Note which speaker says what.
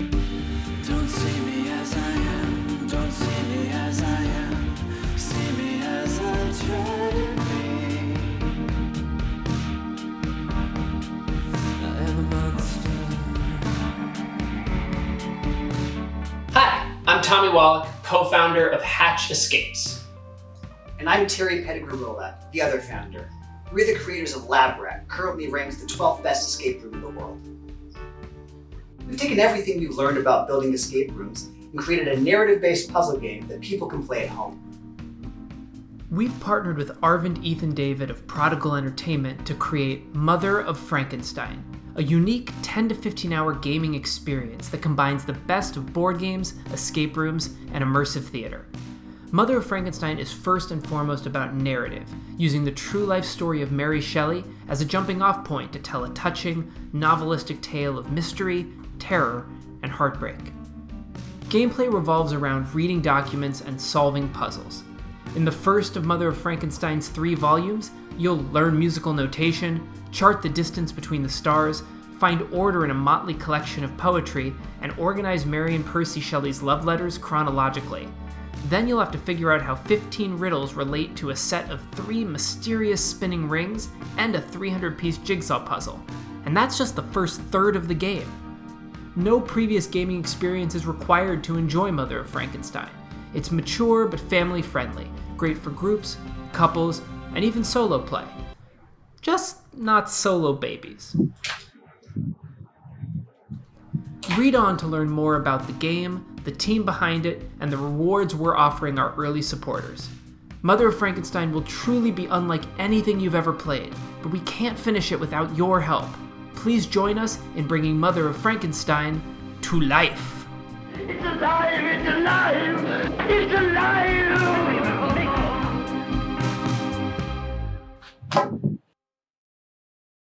Speaker 1: Don't see me as I am, don't see me as I am, see me as I try to be. I am a monster.
Speaker 2: Hi, I'm Tommy Wallach, co-founder of Hatch Escapes.
Speaker 3: And I'm Terry Pettigrew-Rolla, the other founder. We're the creators of Lab Rat, currently ranked the 12th best escape room in the world. We've taken everything we've learned about building escape rooms and created a narrative-based puzzle game that people can play at home.
Speaker 4: We've partnered with Arvind Ethan David of Prodigal Entertainment to create Mother of Frankenstein, a unique 10 to 15 hour gaming experience that combines the best of board games, escape rooms, and immersive theater. Mother of Frankenstein is first and foremost about narrative, using the true life story of Mary Shelley as a jumping off point to tell a touching, novelistic tale of mystery, terror, and heartbreak. Gameplay revolves around reading documents and solving puzzles. In the first of Mother of Frankenstein's 3 volumes, you'll learn musical notation, chart the distance between the stars, find order in a motley collection of poetry, and organize Mary and Percy Shelley's love letters chronologically. Then you'll have to figure out how 15 riddles relate to a set of 3 mysterious spinning rings and a 300-piece jigsaw puzzle. And that's just the first third of the game. No previous gaming experience is required to enjoy Mother of Frankenstein. It's mature but family-friendly, great for groups, couples, and even solo play. Just not solo babies. Read on to learn more about the game, the team behind it, and the rewards we're offering our early supporters. Mother of Frankenstein will truly be unlike anything you've ever played, but we can't finish it without your help. Please join us in bringing Mother of Frankenstein to life.
Speaker 1: It's alive, it's alive, it's alive!